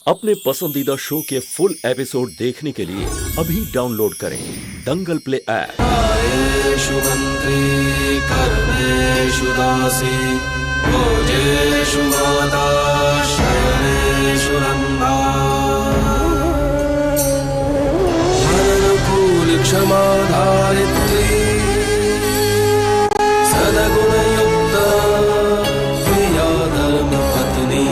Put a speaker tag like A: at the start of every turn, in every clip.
A: अपने पसंदीदा शो के फुल एपिसोड देखने के लिए अभी डाउनलोड करें दंगल प्ले ऐप।
B: आयेषु मंत्री कर्मेषु दासी भोजेषु माता शयनेषु रंभा अनुकूल क्षमा धारित्री सदगुणयुक्ता प्रिया धर्मपत्नी।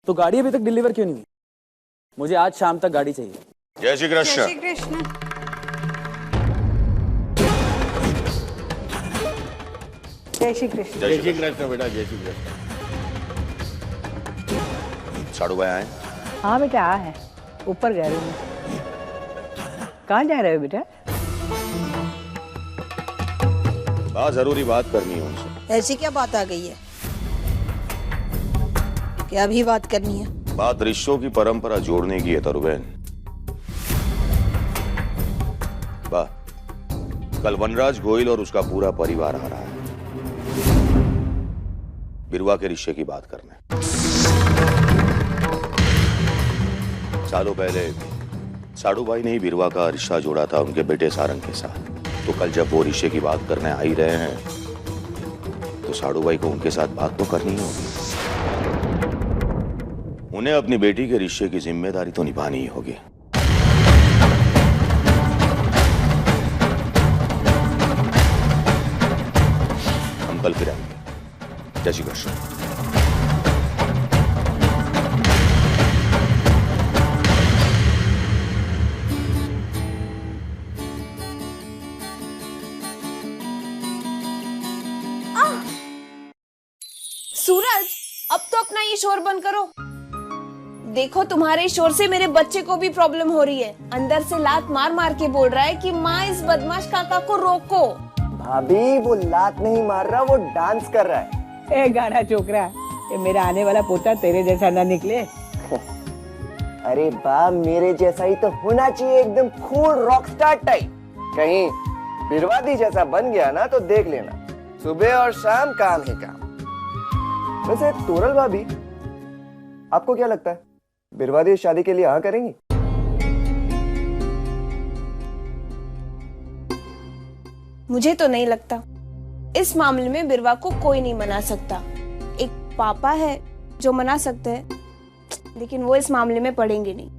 C: तो गाड़ी अभी तक डिलीवर क्यों नहीं हुई? मुझे आज शाम तक गाड़ी चाहिए।
D: जय श्री कृष्ण।
E: जय श्री कृष्ण। जय श्री कृष्ण।
D: जय श्री कृष्ण बेटा, जय श्री कृष्ण। साड़ू भाई आए?
F: हाँ बेटा आ है, ऊपर गए हैं। कहाँ जा रहे हो बेटा?
D: बहुत जरूरी बात करनी है उनसे।
E: ऐसी क्या बात आ गई है? क्या भी बात करनी है?
D: बात रिश्तों की परंपरा जोड़ने की है तरुबेन। वाह, कल वनराज गोयल और उसका पूरा परिवार आ रहा है बिरवा के रिश्ते की बात करने। सालों पहले साड़ू भाई ने ही बिरवा का रिश्ता जोड़ा था उनके बेटे सारंग के साथ। तो कल जब वो रिश्ते की बात करने आ ही रहे हैं तो साड़ू भाई को उनके साथ बात तो करनी होगी। उन्हें अपनी बेटी के रिश्ते की जिम्मेदारी तो निभानी ही होगी। हम कल फिर आएंगे। जय श्री कृष्ण।
G: सूरज, अब तो अपना ये शोर बंद करो। देखो तुम्हारे शोर से मेरे बच्चे को भी प्रॉब्लम हो रही है। अंदर से लात मार मार के बोल रहा है कि माँ इस बदमाश काका को रोको।
H: भाभी वो लात नहीं मार रहा, वो डांस कर रहा है।
F: ए गाना छोकरा, ये मेरा आने वाला पोता तेरे जैसा ना निकले।
H: अरे बा मेरे जैसा ही तो होना चाहिए, एकदम कूल रॉकस्टार टाइप। कहीं बिरवादी जैसा बन गया ना तो देख लेना, सुबह और शाम काम ही काम। वैसे तोरल भाभी, आपको क्या लगता है बिरवादी शादी के लिए हाँ करेंगी?
G: मुझे तो नहीं लगता। इस मामले में बिरवा को कोई नहीं मना सकता। एक पापा है जो मना सकते हैं, लेकिन वो इस मामले में पड़ेंगे नहीं।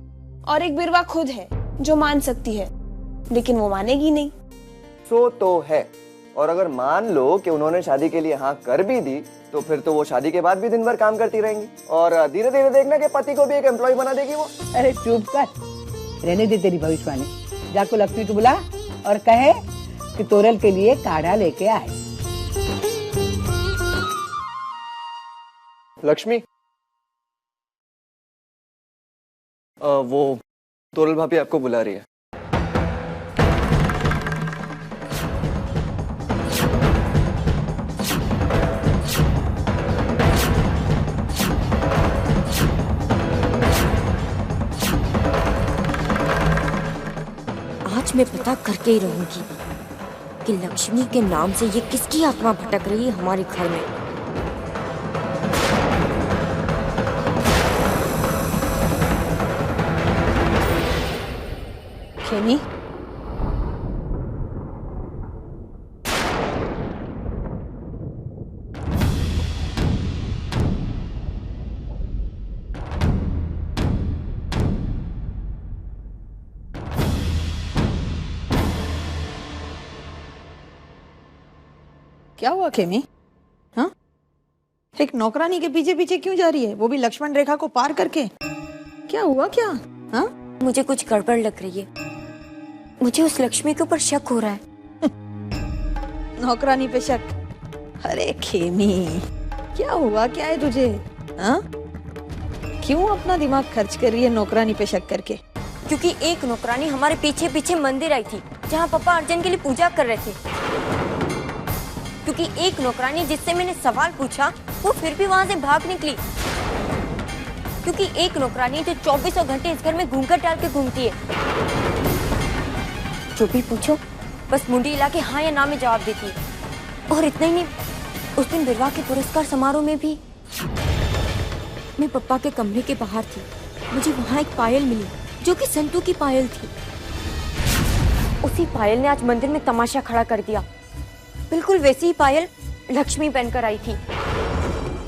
G: और एक बिरवा खुद है जो मान सकती है, लेकिन वो मानेगी नहीं।
H: सो तो है। और अगर मान लो कि उन्होंने शादी के लिए हाँ कर भी दी तो फिर तो वो शादी के बाद भी दिन भर काम करती रहेंगी और धीरे धीरे देखना कि पति को भी एक एम्प्लॉय बना देगी वो।
F: अरे चुप कर, रहने दे तेरी भविष्यवाणी। जाको लक्ष्मी को बुला और कहे कि तोरल के लिए काढ़ा लेके आए।
H: लक्ष्मी, वो तोरल भाभी आपको बुला रही है।
I: आज मैं पता करके ही रहूंगी कि लक्ष्मी के नाम से ये किसकी आत्मा भटक रही है हमारे घर में।
E: खेमी, क्या हुआ खेमी? हाँ, एक नौकरानी के पीछे पीछे क्यों जा रही है, वो भी लक्ष्मण रेखा को पार करके? क्या हुआ क्या? हाँ,
I: मुझे कुछ गड़बड़ लग रही है। मुझे उस लक्ष्मी के ऊपर शक हो रहा है।
E: नौकरानी पे शक? अरे खेमी, क्या हुआ, क्या है तुझे? हाँ, क्यों अपना दिमाग खर्च कर रही है नौकरानी पे शक करके?
I: क्योंकि एक नौकरानी हमारे पीछे पीछे मंदिर आई थी जहाँ पापा अर्जुन के लिए पूजा कर रहे थे। क्योंकि एक नौकरानी जिससे मैंने सवाल पूछा वो फिर भी वहां से भाग निकली। क्योंकि एक नौकरानी जो 24 घंटे इस घर में घूंघट डाल के घूमती है। जो भी पूछो बस मुंडी हिला के हाँ या ना में जवाब देती है। और इतना ही नहीं, उस दिन बिरवा के पुरस्कार समारोह में भी मैं पप्पा के कमरे के बाहर थी। मुझे वहां एक पायल मिली जो कि संतू की पायल थी। उसी पायल ने आज मंदिर में तमाशा खड़ा कर दिया। बिल्कुल वैसी ही पायल लक्ष्मी पहनकर आई थी।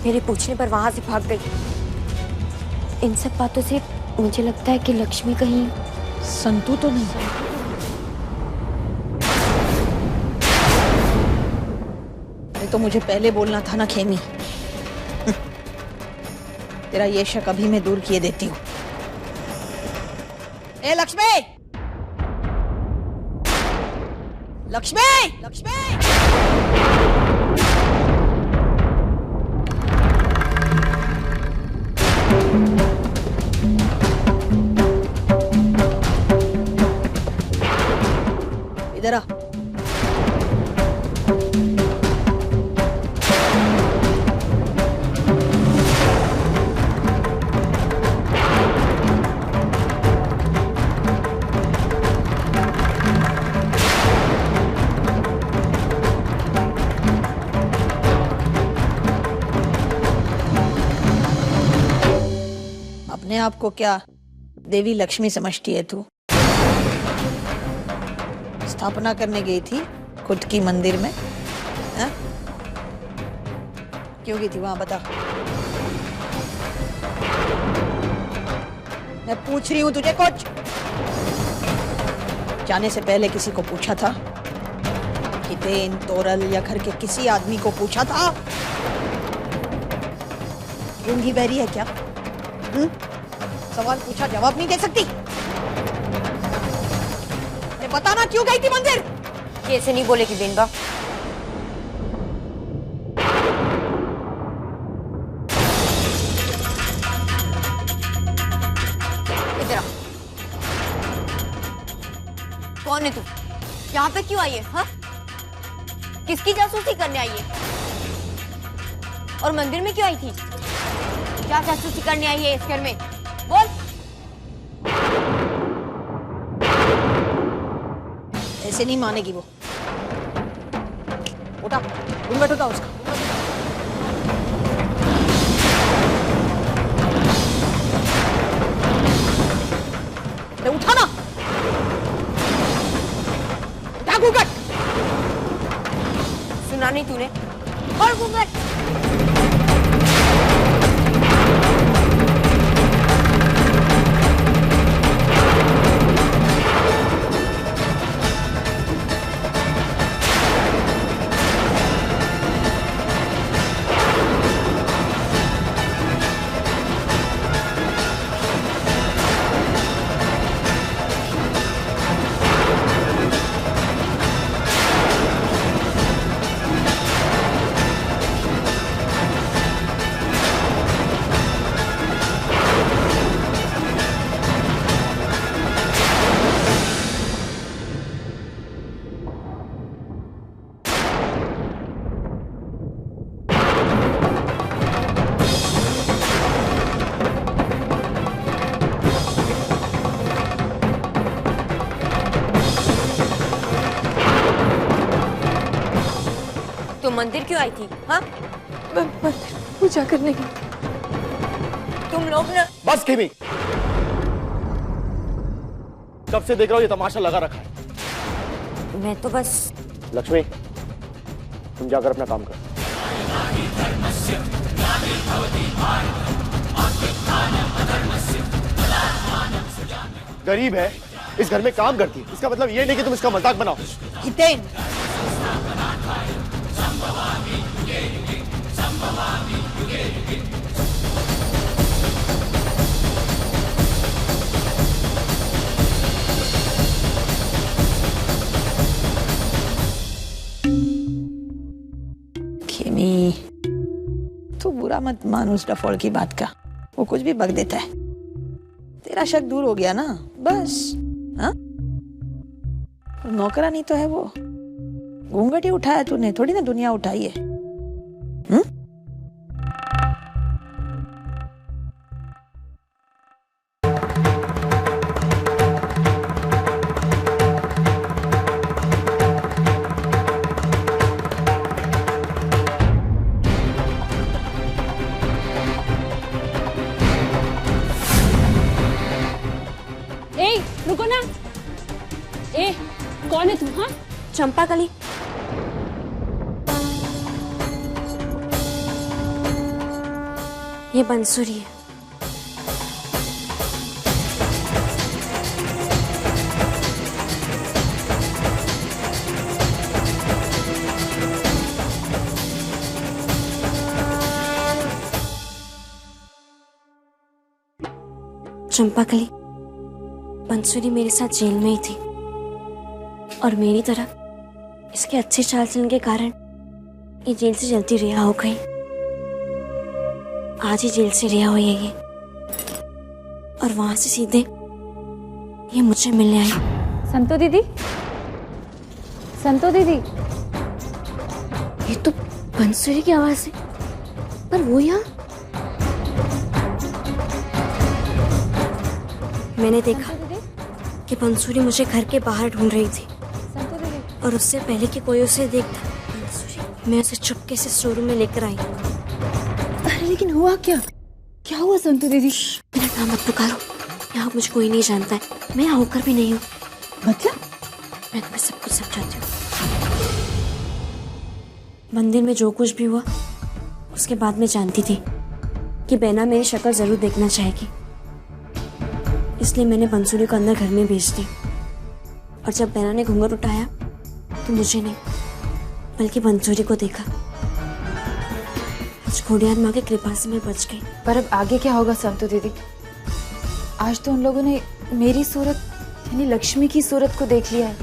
I: मेरे पूछने पर वहां से भाग गई। इन सब बातों से मुझे लगता है कि लक्ष्मी कहीं
E: संतू तो नहीं। ये तो मुझे पहले बोलना था ना खेमी। तेरा ये शक अभी मैं दूर किए देती हूँ। ए लक्ष्मी, लक्ष्मी, लक्ष्मी। इधर आ। अपने आप को क्या देवी लक्ष्मी समझती है तू? स्थापना करने गई थी खुद की मंदिर में, है? क्यों गई थी वहां, बता। मैं पूछ रही हूं तुझे कुछ। जाने से पहले किसी को पूछा था? हितेन, तोरल या घर के किसी आदमी को पूछा था? गूंगी बहरी है क्या? सवाल पूछा जवाब नहीं दे सकती? बताना क्यों गई थी मंदिर?
I: कैसे नहीं बोलेगी बेनबा? इधर आ। कौन है तू? यहाँ पे क्यों आई है? हाँ? किसकी जासूसी करने आई है? और मंदिर में क्यों आई थी? क्या जासूसी करने आई है इस घर में? बोल।
E: ऐसे नहीं मानेगी वो। उठा, घूंघट उठा उसका। अरे उठा ना, उठा घूंघट।
I: सुना नहीं तूने? और घूंघट। तो मंदिर क्यों आई थी? हाँ?
G: मंदिर पूजा करने की।
I: तुम लोग ना।
J: बस खेमी, कब से देख रहा हूँ ये तमाशा लगा रखा है।
I: मैं तो बस।
J: लक्ष्मी, तुम जाकर अपना काम करो। गरीब है, इस घर में काम करती है, इसका मतलब ये नहीं कि तुम इसका मजाक बनाओ।
E: हितेन, खेमी, तू बुरा मत मान उस डफोड़ की बात का। वो कुछ भी बक देता है। तेरा शक दूर हो गया ना, बस। हाँ? नौकरानी तो है वो। घूंघट ही उठाया तूने, थोड़ी ना दुनिया उठाई है।
I: चंपाकली, ये बंसुरी है। चंपाकली, बंसुरी मेरे साथ जेल में ही थी और मेरी तरह इसके अच्छे चाल चलन के कारण ये जेल से जल्दी रिहा हो गई। आज ही जेल से रिहा हुई है ये, और वहां से सीधे ये मुझे मिलने आई।
E: संतो दीदी, संतो दीदी,
I: ये तो बंसुरी की आवाज है, पर वो यहाँ। मैंने देखा कि बंसुरी मुझे घर के बाहर ढूंढ रही थी और उससे पहले कि कोई उसे देखता, बंसुरी मैं उसे चुपके से शोरूम में लेकर आई।
E: अरे लेकिन हुआ क्या? क्या हुआ संतो दीदी?
I: मेरा नाम मत पुकारो, यहाँ मुझे कोई नहीं जानता है, मैं यहाँ होकर भी नहीं हूँ।
E: मतलब?
I: मैं तुम्हें सब कुछ समझाती हूँ। मंदिर में जो कुछ भी हुआ उसके बाद मैं जानती थी कि बैना मेरी शक्ल जरूर देखना चाहेगी, इसलिए मैंने बंसुरी को अंदर घर में भेज दी। और जब बैना ने घूंघट उठाया तो मुझे नहीं बल्कि बंसुरी को देखा। आज घोड़ियार माँ की कृपा से मैं बच गई।
E: पर अब आगे क्या होगा संतो दीदी? आज तो उन लोगों ने मेरी सूरत यानी लक्ष्मी की सूरत को देख लिया है,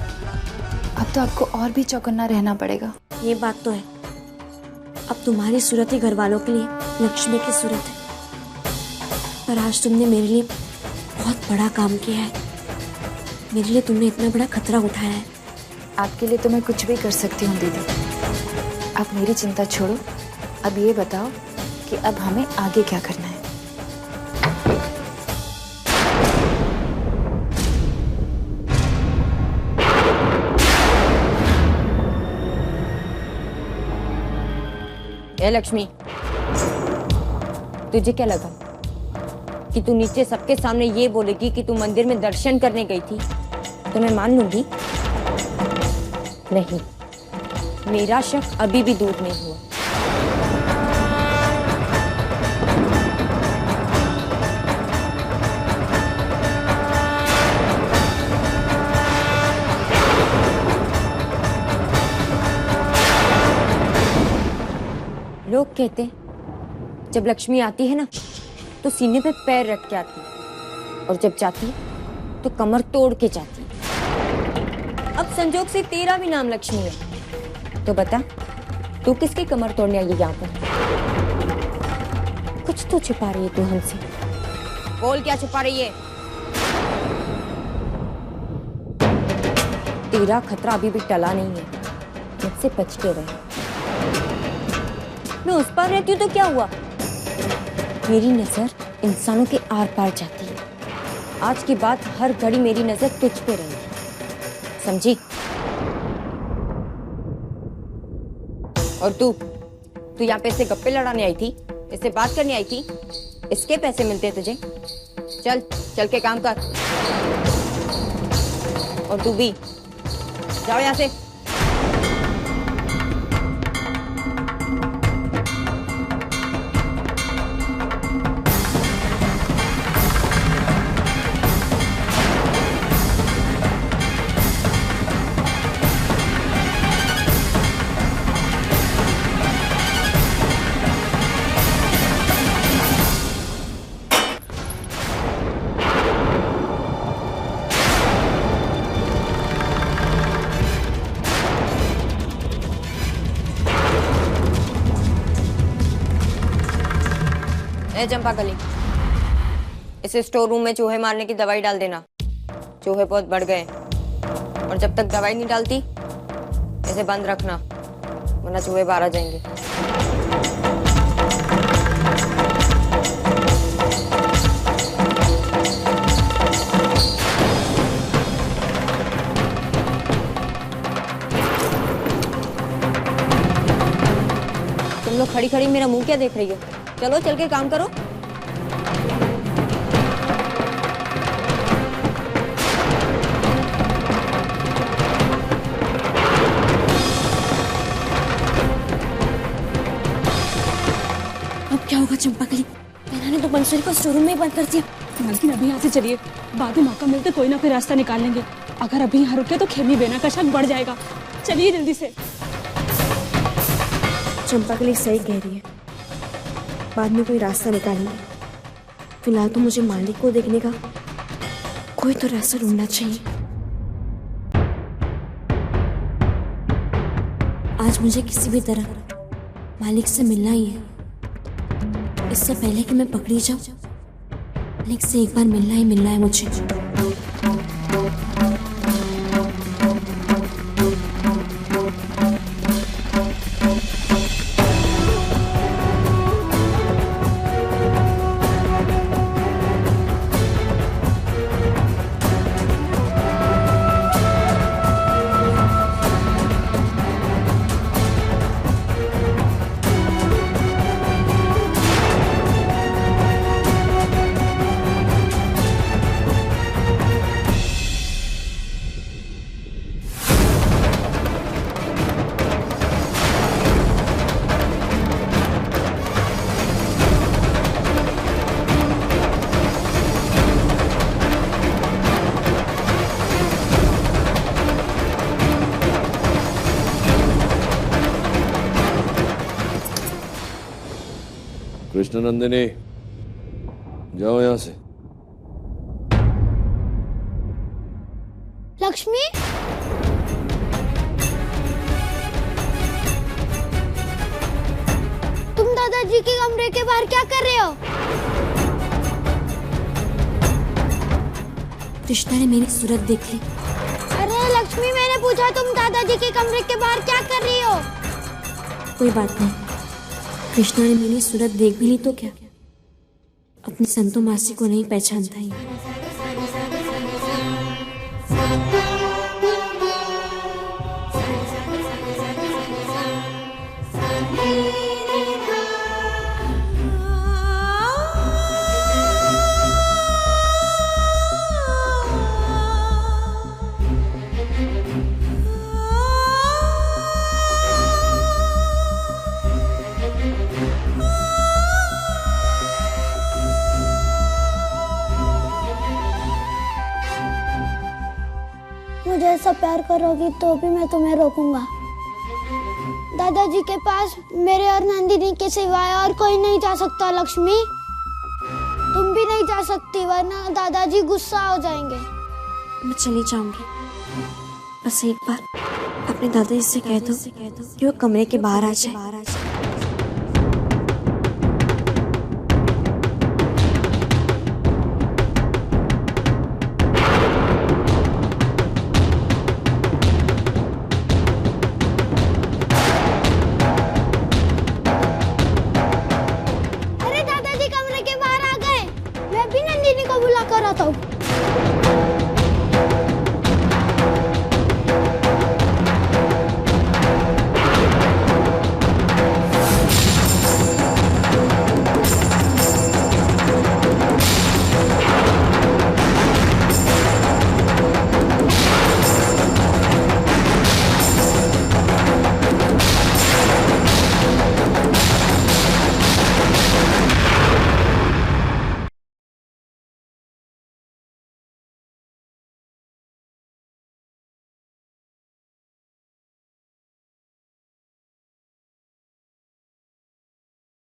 E: अब तो आपको और भी चौकन्ना रहना पड़ेगा।
I: ये बात तो है, अब तुम्हारी सूरत ही घर वालों के लिए लक्ष्मी की सूरत है। पर आज तुमने मेरे लिए बहुत बड़ा काम किया है, मेरे लिए तुमने इतना बड़ा खतरा उठाया है।
E: आपके लिए तो मैं कुछ भी कर सकती हूँ दीदी। आप मेरी चिंता छोड़ो, अब ये बताओ कि अब हमें आगे क्या करना है।
I: ए लक्ष्मी, तुझे क्या लगा कि तू नीचे सबके सामने ये बोलेगी कि तू मंदिर में दर्शन करने गई थी तो मैं मान लूंगी? नहीं, मेरा शक अभी भी दूर नहीं हुआ। लोग कहते हैं जब लक्ष्मी आती है ना तो सीने पे पैर रख के आती है, और जब जाती है तो कमर तोड़ के जाती है। अब संजोग से तेरा भी नाम लक्ष्मी है, तो बता तू किसकी कमर तोड़ने आई है यहाँ पर? कुछ तो छुपा रही है तू हमसे, बोल क्या छुपा रही है? तेरा खतरा अभी भी टला नहीं है, मुझसे बच के रहे। मैं उस पार रहती हूँ तो क्या हुआ? मेरी नजर इंसानों के आर पार जाती है। आज के बाद हर घड़ी मेरी नजर तुझ पे रहेगी, समझी? और तू यहाँ पे इससे गप्पे लड़ाने आई थी, इससे बात करने आई थी, इसके पैसे मिलते हैं तुझे? चल चल के काम कर। और तू भी जाओ यहाँ से। चंपाकली, इस स्टोर रूम में चूहे मारने की दवाई डाल देना, चूहे बहुत बढ़ गए, और जब तक दवाई नहीं डालती इसे बंद रखना, वरना चूहे बाहर आ जाएंगे। तुम लोग खड़ी खड़ी मेरा मुंह क्या देख रही हो? चलो चल के काम करो। चंपाकली, मैंने तो बंसुरी को स्टोरूम में ही बंद कर दिया।
K: मालकिन अभी यहाँ से चलिए, बाद में मौका मिलते कोई ना कोई रास्ता निकाल लेंगे। अगर अभी यहाँ रुके तो खेमी बेना का शक बढ़ जाएगा। चलिए जल्दी से।
G: चंपाकली सही कह रही है, बाद में कोई रास्ता निकालेंगे। फिलहाल तो मुझे मालिक को देखने का कोई तो रास्ता ढूंढना चाहिए।
I: आज मुझे किसी भी तरह मालिक से मिलना ही है। इससे पहले कि मैं पकड़ी जाऊं, मालिक से एक बार मिलना है मुझे।
B: कृष्ण नंदिनी, जाओ यहां से।
L: लक्ष्मी, तुम दादाजी के कमरे के बाहर क्या कर रहे हो?
I: कृष्णा ने मेरी सूरत देख ली।
L: अरे लक्ष्मी, मैंने पूछा तुम दादाजी के कमरे के बाहर क्या कर रही हो?
I: कोई बात नहीं, कृष्णा ने मेरी सूरत देख भी ली तो क्या, अपनी संतो मासी को नहीं पहचानता ही।
L: मुझे ऐसा प्यार करोगी तो भी मैं तुम्हें रोकूंगा। दादाजी के पास मेरे और नंदिनी के सिवाय और कोई नहीं जा सकता लक्ष्मी। तुम भी नहीं जा सकती, वरना दादाजी गुस्सा हो जाएंगे।
I: मैं चली जाऊंगी, बस एक बार अपने दादाजी से कह दो कि वो कमरे के बाहर आ जाए।